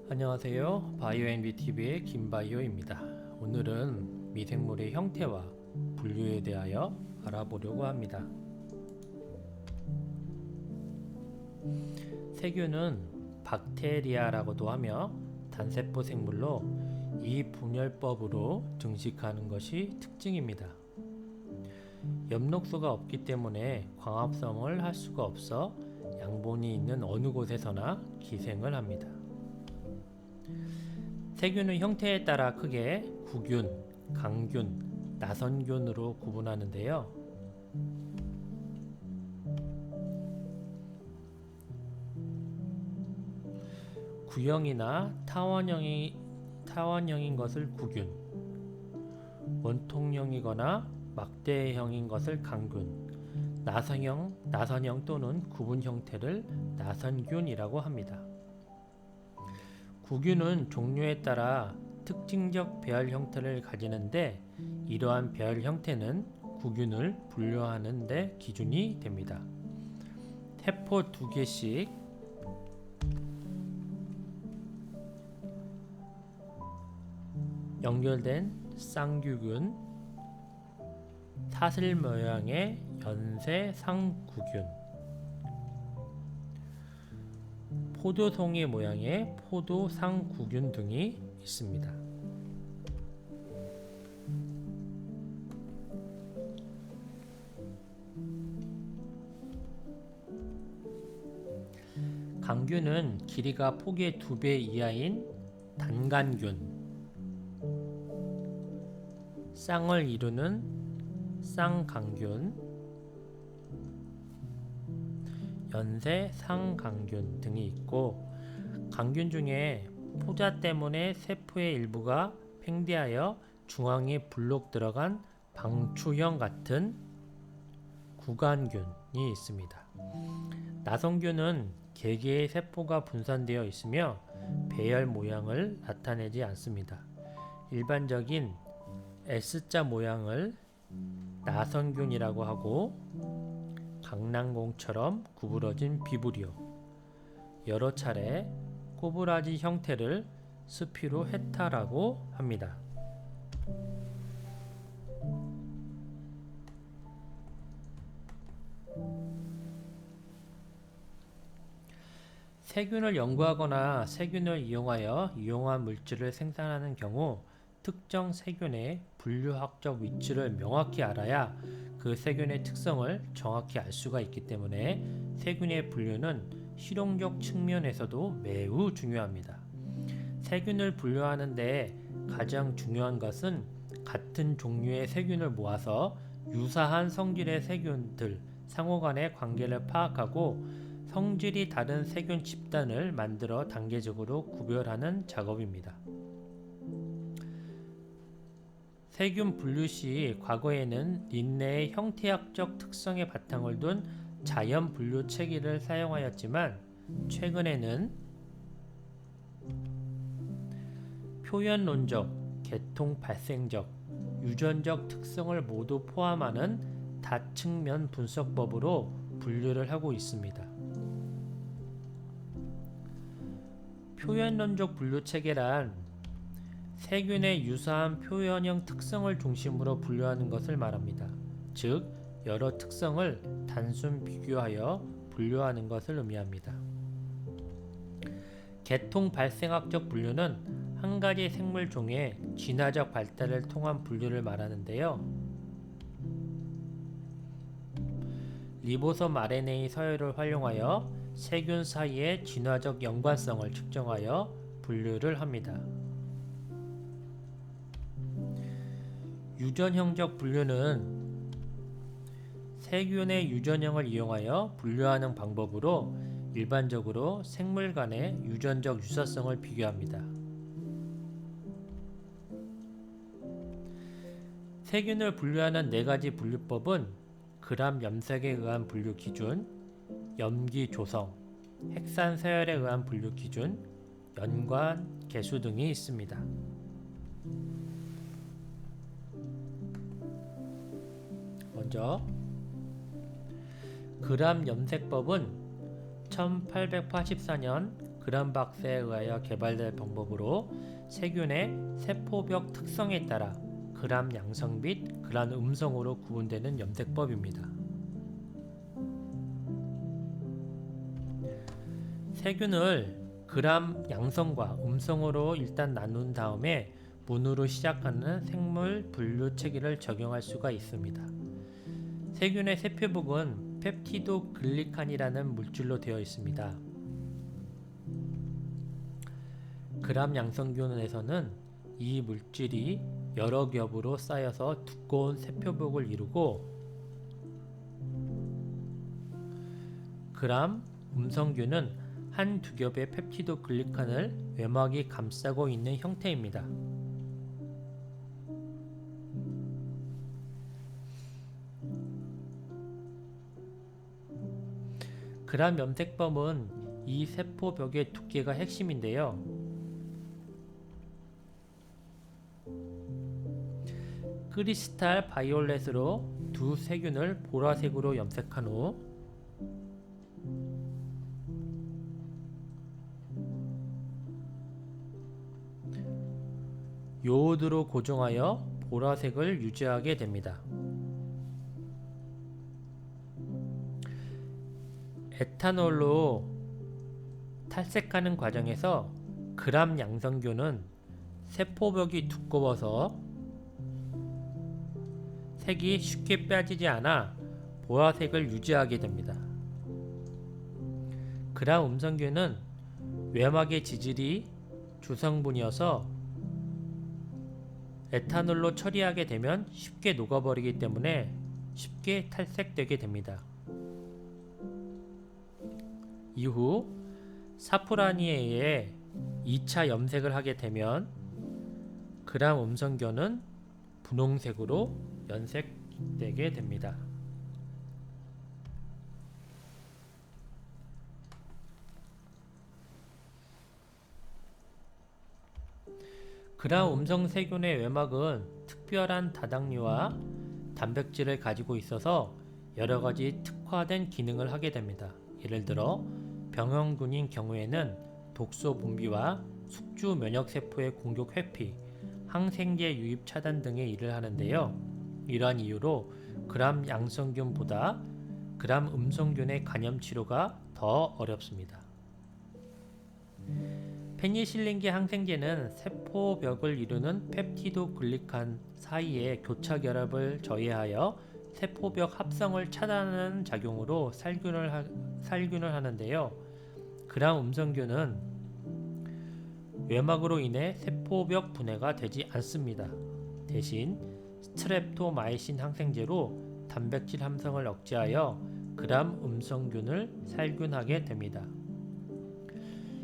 안녕하세요. 바이오앤비TV의 김바이오입니다. 오늘은 미생물의 형태와 분류에 대하여 알아보려고 합니다. 세균은 박테리아라고도 하며 단세포 생물로 이 분열법으로 증식하는 것이 특징입니다. 엽록소가 없기 때문에 광합성을 할 수가 없어 양분이 있는 어느 곳에서나 기생을 합니다. 세균의 형태에 따라 크게 구균, 강균, 나선균으로 구분하는데요. 구형이나 타원형인 것을 구균, 원통형이거나 막대형인 것을 강균, 나선형 또는 구분 형태를 나선균이라고 합니다. 구균은 종류에 따라 특징적 배열 형태를 가지는데 이러한 배열 형태는 구균을 분류하는 데 기준이 됩니다. 세포 2개씩 연결된 쌍규균, 사슬 모양의 연쇄 상구균, 포도송이 모양의 포도상구균 등이 있습니다. 강균은 길이가 폭의 2배 이하인 단간균, 쌍을 이루는 쌍강균, 연쇄 상강균 등이 있고, 강균 중에 포자 때문에 세포의 일부가 팽대하여 중앙에 불록 들어간 방추형 같은 구간균이 있습니다. 나선균은 개개의 세포가 분산되어 있으며 배열 모양을 나타내지 않습니다. 일반적인 S자 모양을 나선균이라고 하고, 강낭공처럼 구부러진 비브리오, 여러 차례 꼬부라지 형태를 스피로헤타라고 합니다. 세균을 연구하거나 세균을 이용하여 유용한 물질을 생산하는 경우 특정 세균의 분류학적 위치를 명확히 알아야 그 세균의 특성을 정확히 알 수가 있기 때문에 세균의 분류는 실용적 측면에서도 매우 중요합니다. 세균을 분류하는 데 가장 중요한 것은 같은 종류의 세균을 모아서 유사한 성질의 세균들 상호 간의 관계를 파악하고 성질이 다른 세균 집단을 만들어 단계적으로 구별하는 작업입니다. 세균 분류 시 과거에는 린네의 형태학적 특성에 바탕을 둔 자연 분류 체계를 사용하였지만 최근에는 표현론적, 계통 발생적, 유전적 특성을 모두 포함하는 다측면 분석법으로 분류를 하고 있습니다. 표현론적 분류 체계란 세균의 유사한 표현형 특성을 중심으로 분류하는 것을 말합니다. 즉, 여러 특성을 단순 비교하여 분류하는 것을 의미합니다. 계통 발생학적 분류는 한 가지 생물 종의 진화적 발달을 통한 분류를 말하는데요. 리보솜 RNA 서열을 활용하여 세균 사이의 진화적 연관성을 측정하여 분류를 합니다. 유전형적 분류는 세균의 유전형을 이용하여 분류하는 방법으로 일반적으로 생물 간의 유전적 유사성을 비교합니다. 세균을 분류하는 4가지 분류법은 그람 염색에 의한 분류 기준, 염기 조성, 핵산 서열에 의한 분류 기준, 연관, 개수 등이 있습니다. 먼저 그람 염색법은 1884년 그람박사에 의하여 개발될 방법으로 세균의 세포벽 특성에 따라 그람 양성 및 그람 음성으로 구분되는 염색법입니다. 세균을 그람 양성과 음성으로 일단 나눈 다음에 문으로 시작하는 생물 분류 체계를 적용할 수가 있습니다. 세균의 세포벽은 펩티도 글리칸이라는 물질로 되어 있습니다. 그람 양성균에서는 이 물질이 여러 겹으로 쌓여서 두꺼운 세포벽을 이루고, 그람 음성균은 한두 겹의 펩티도 글리칸을 외막이 감싸고 있는 형태입니다. 그람 염색법은 이 세포벽의 두께가 핵심인데요. 크리스탈 바이올렛으로 두 세균을 보라색으로 염색한 후 요오드로 고정하여 보라색을 유지하게 됩니다. 에탄올로 탈색하는 과정에서 그람 양성균은 세포벽이 두꺼워서 색이 쉽게 빠지지 않아 보라색을 유지하게 됩니다. 그람 음성균은 외막의 지질이 주성분이어서 에탄올로 처리하게 되면 쉽게 녹아버리기 때문에 쉽게 탈색되게 됩니다. 이후 사프라니에 의해 2차 염색을 하게 되면 그람 음성균은 분홍색으로 연색되게 됩니다. 그람 음성 세균의 외막은 특별한 다당류와 단백질을 가지고 있어서 여러가지 특화된 기능을 하게 됩니다. 예를 들어 병원균인 경우에는 독소 분비와 숙주 면역세포의 공격 회피, 항생제 유입 차단 등의 일을 하는데요. 이러한 이유로 그람 양성균보다 그람 음성균의 간염 치료가 더 어렵습니다. 페니실린계 항생제는 세포벽을 이루는 펩티도 글리칸 사이의 교차 결합을 저해하여 세포벽 합성을 차단하는 작용으로 살균을 하는데요. 그람 음성균은 외막으로 인해 세포벽 분해가 되지 않습니다. 대신 스트랩토마이신 항생제로 단백질 함성을 억제하여 그람 음성균을 살균하게 됩니다.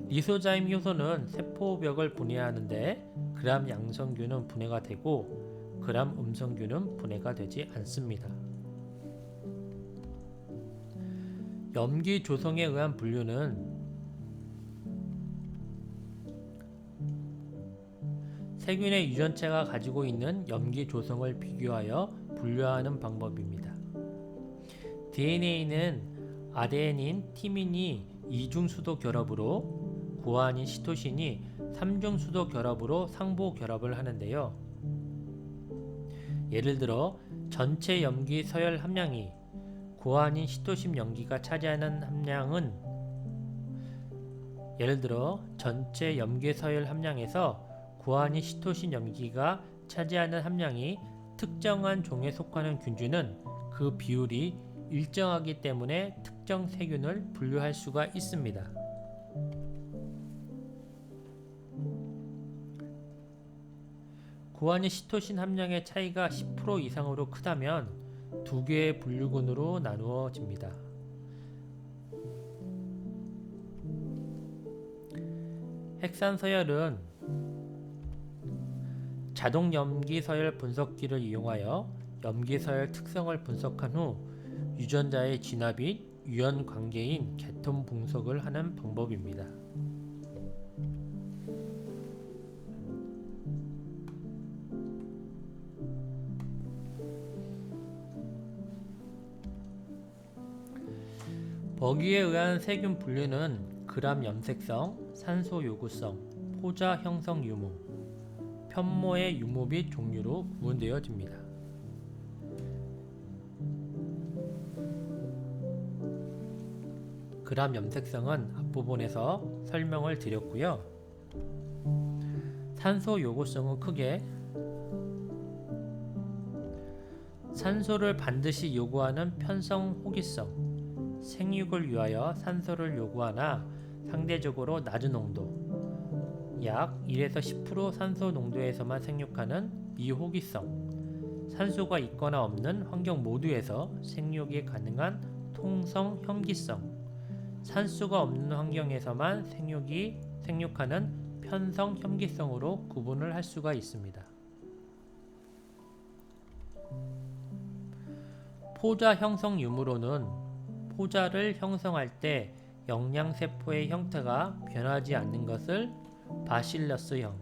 리소자임 효소는 세포벽을 분해하는데 그람 양성균은 분해가 되고 그람 음성균은 분해가 되지 않습니다. 염기 조성에 의한 분류는 세균의 유전체가 가지고 있는 염기 조성을 비교하여 분류하는 방법입니다. DNA는 아데닌, 티민이 이중수도 결합으로, 구아닌, 시토신이 3중수도 결합으로 상보 결합을 하는데요. 예를 들어 전체 염기 서열 함량이 구아닌, 시토신 염기가 차지하는 함량은 예를 들어 전체 염기 서열 함량에서 구아닌, 시토신 염기가 차지하는 함량이 특정한 종에 속하는 균주는 그 비율이 일정하기 때문에 특정 세균을 분류할 수가 있습니다. 구아닌, 시토신 함량의 차이가 10% 이상으로 크다면 두 개의 분류군으로 나누어집니다. 핵산 서열은 자동 염기 서열 분석기를 이용하여 염기 서열 특성을 분석한 후 유전자의 진화 및 유연 관계인 계통 분석을 하는 방법입니다. 버기에 의한 세균 분류는 그람 염색성, 산소 요구성, 포자 형성 유무, 편모의 유무 및 종류로 구분되어집니다. 그람 염색성은 앞부분에서 설명을 드렸고요. 산소 요구성은 크게 산소를 반드시 요구하는 편성 호기성, 생육을 위하여 산소를 요구하나 상대적으로 낮은 농도, 약 1에서 10% 산소 농도에서만 생육하는 미호기성, 산소가 있거나 없는 환경 모두에서 생육이 가능한 통성 혐기성, 산소가 없는 환경에서만 생육하는 편성 혐기성으로 구분을 할 수가 있습니다. 포자 형성 유무로는 포자를 형성할 때 영양세포의 형태가 변하지 않는 것을 바실러스형,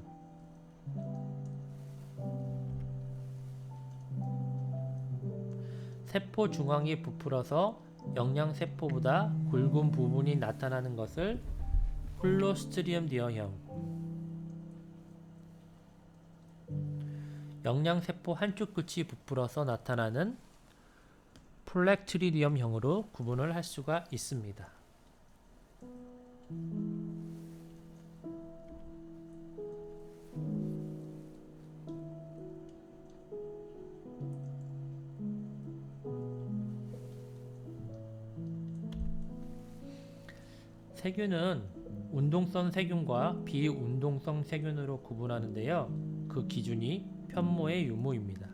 세포 중앙이 부풀어서 영양세포보다 굵은 부분이 나타나는 것을 콜로스트리움 디어형, 영양세포 한쪽 끝이 부풀어서 나타나는 폴렉트리디엄형으로 구분을 할 수가 있습니다. 세균은 운동성 세균과 비운동성 세균으로 구분하는데요. 그 기준이 편모의 유무입니다.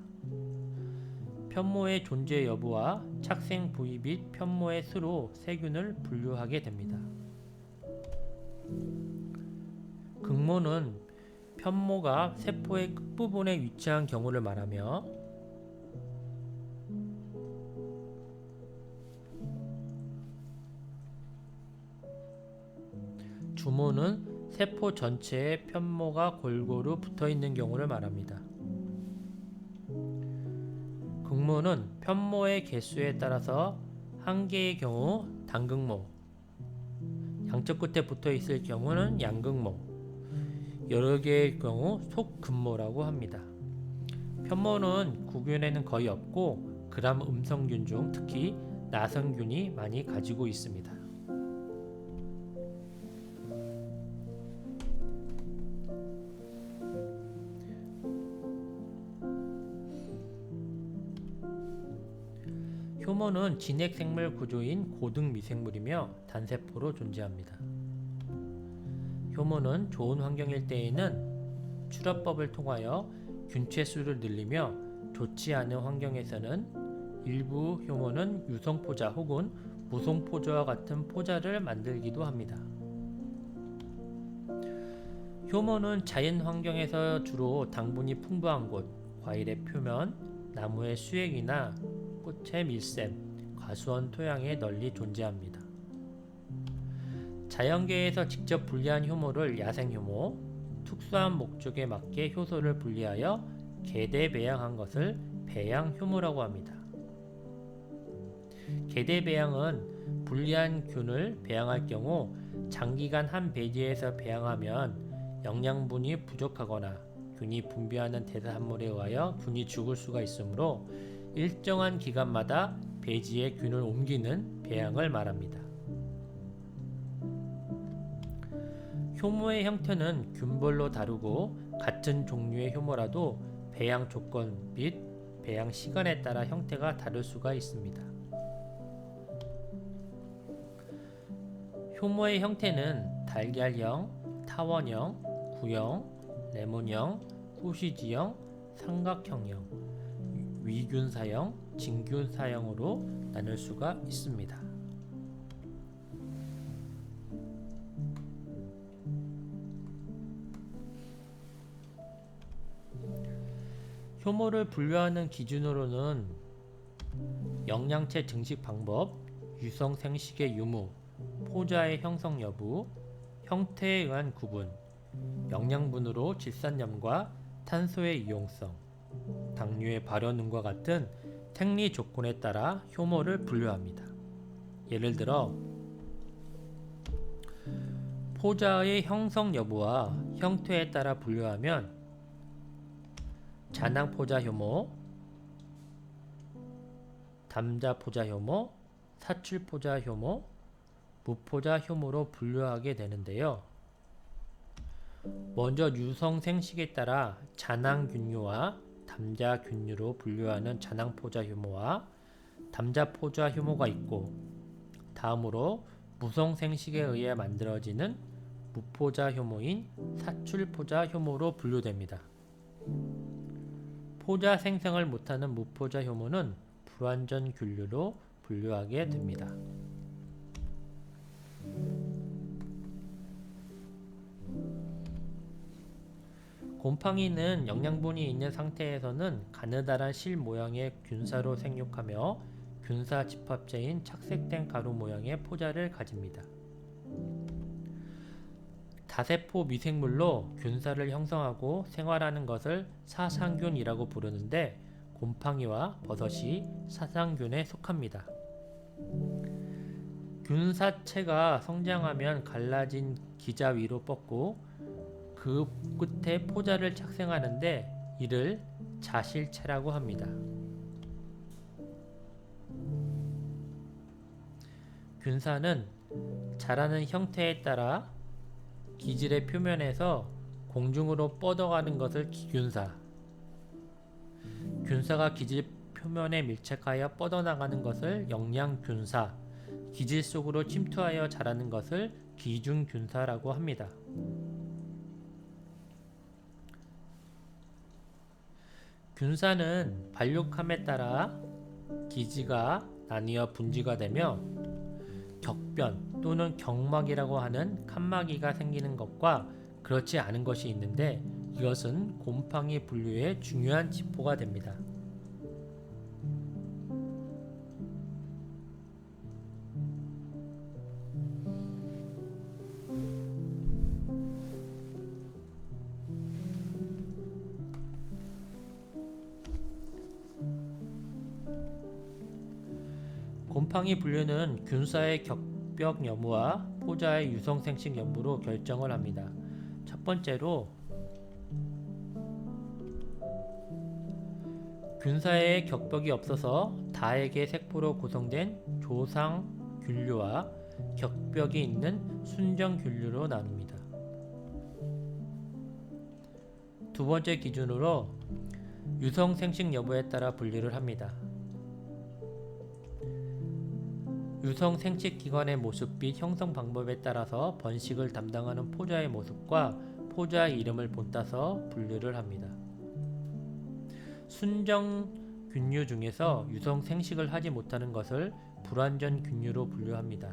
편모의 존재 여부와 착생 부위 및 편모의 수로 세균을 분류하게 됩니다. 극모는 편모가 세포의 끝부분에 위치한 경우를 말하며, 주모는 세포 전체에 편모가 골고루 붙어있는 경우를 말합니다. 극모는 편모의 개수에 따라서 한 개의 경우 단극모, 양쪽 끝에 붙어있을 경우는 양극모, 여러 개의 경우 속극모라고 합니다. 편모는 구균에는 거의 없고 그람 음성균 중 특히 나성균이 많이 가지고 있습니다. 효모는 진핵생물 구조인 고등 미생물이며 단세포로 존재합니다. 효모는 좋은 환경일 때에는 출합법을 통하여 균체수를 늘리며 좋지 않은 환경에서는 일부 효모는 유성포자 혹은 무성포자와 같은 포자를 만들기도 합니다. 효모는 자연 환경에서 주로 당분이 풍부한 곳, 과일의 표면, 나무의 수액이나 꽃의 밀샘, 과수원 토양에 널리 존재합니다. 자연계에서 직접 분리한 효모를 야생효모, 특수한 목적에 맞게 효소를 분리하여 계대배양한 것을 배양효모라고 합니다. 계대배양은 분리한 균을 배양할 경우 장기간 한 배지에서 배양하면 영양분이 부족하거나 균이 분비하는 대사산물에 의하여 균이 죽을 수가 있으므로 일정한 기간마다 배지에 균을 옮기는 배양을 말합니다. 효모의 형태는 균별로 다르고 같은 종류의 효모라도 배양 조건 및 배양 시간에 따라 형태가 다를 수가 있습니다. 효모의 형태는 달걀형, 타원형, 구형, 레몬형, 소시지형, 삼각형형, 위균사형, 진균사형으로 나눌 수가 있습니다. 효모를 분류하는 기준으로는 영양체 증식 방법, 유성 생식의 유무, 포자의 형성 여부, 형태에 의한 구분, 영양분으로 질산염과 탄소의 이용성, 당류의 발현능과 같은 생리 조건에 따라 효모를 분류합니다. 예를 들어 포자의 형성 여부와 형태에 따라 분류하면 잔항포자 효모, 담자포자 효모, 사출포자 효모, 무포자 효모로 분류하게 되는데요. 먼저 유성생식에 따라 잔항균류와 담자균류로 분류하는 잔항포자 효모와 담자포자 효모가 있고, 다음으로 무성생식에 의해 만들어지는 무포자 효모인 사출포자 효모로 분류됩니다. 포자 생성을 못하는 무포자 효모는 불완전 균류로 분류하게 됩니다. 곰팡이는 영양분이 있는 상태에서는 가느다란 실 모양의 균사로 생육하며 균사 집합체인 착색된 가루 모양의 포자를 가집니다. 다세포 미생물로 균사를 형성하고 생활하는 것을 사상균이라고 부르는데, 곰팡이와 버섯이 사상균에 속합니다. 균사체가 성장하면 갈라진 기자 위로 뻗고 그 끝에 포자를 착생하는데 이를 자실체라고 합니다. 균사는 자라는 형태에 따라 기질의 표면에서 공중으로 뻗어가는 것을 기균사, 균사가 기질 표면에 밀착하여 뻗어나가는 것을 영양균사, 기질 속으로 침투하여 자라는 것을 기중균사라고 합니다. 균사는 발육함에 따라 기지가 나뉘어 분지가 되며 격변 또는 경막이라고 하는 칸막이가 생기는 것과 그렇지 않은 것이 있는데, 이것은 곰팡이 분류의 중요한 지표가 됩니다. 곰팡이 분류는 균사의 격벽 여부와 포자의 유성생식 여부로 결정을 합니다. 첫 번째로, 균사의 격벽이 없어서 다액의 세포로 구성된 조상균류와 격벽이 있는 순정균류로 나눕니다. 두 번째 기준으로 유성생식 여부에 따라 분류를 합니다. 유성 생식 기관의 모습 및 형성 방법에 따라서 번식을 담당하는 포자의 모습과 포자의 이름을 본따서 분류를 합니다. 순정균류 중에서 유성 생식을 하지 못하는 것을 불완전 균류로 분류합니다.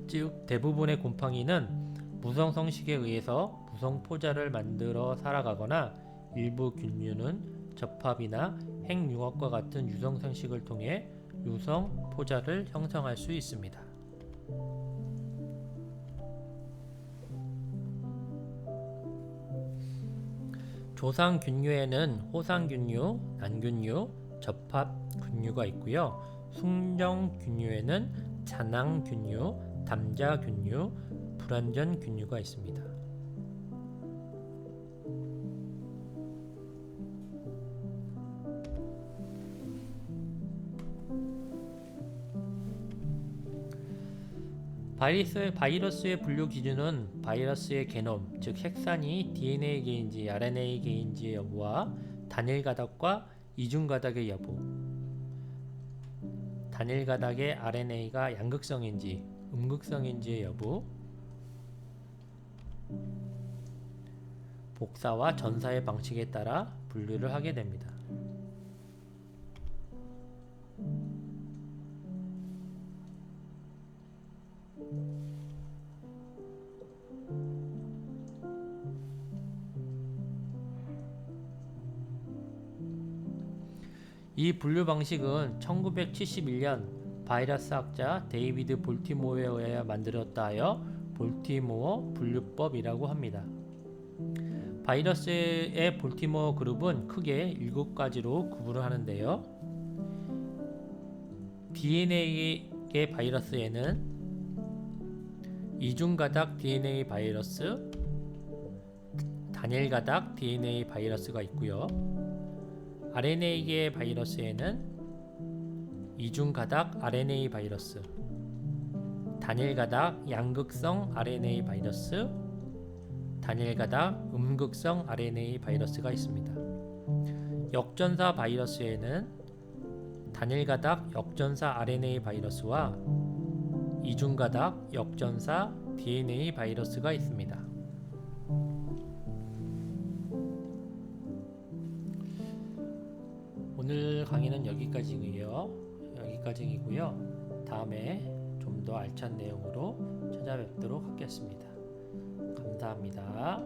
즉, 대부분의 곰팡이는 무성성식에 의해서 무성포자를 만들어 살아가거나, 일부 균류는 접합이나 핵융합과 같은 유성생식을 통해 유성포자를 형성할 수 있습니다. 조상균류에는 호상균류, 난균류, 접합균류가 있고요. 순정균류에는 잔항균류, 담자균류, 불완전균류가 있습니다. 바이러스의 분류 기준은 바이러스의 게놈, 즉 핵산이 DNA 개인지 RNA 개인지의 여부와 단일 가닥과 이중 가닥의 여부, 단일 가닥의 RNA가 양극성인지 음극성인지의 여부, 복사와 전사의 방식에 따라 분류를 하게 됩니다. 이 분류 방식은 1971년 바이러스 학자 데이비드 볼티모어에 의해 만들었다 하여 볼티모어 분류법이라고 합니다. 바이러스의 볼티모어 그룹은 크게 7가지로 구분을 하는데요. DNA 개 바이러스에는 이중가닥 DNA 바이러스, 단일가닥 DNA 바이러스가 있고요. RNA계 바이러스에는 이중가닥 RNA 바이러스, 단일가닥 양극성 RNA 바이러스, 단일가닥 음극성 RNA 바이러스가 있습니다. 역전사 바이러스에는 단일가닥 역전사 RNA 바이러스와 이중가닥 역전사 DNA 바이러스가 있습니다. 오늘 강의는 여기까지이고요. 다음에 좀 더 알찬 내용으로 찾아뵙도록 하겠습니다. 감사합니다.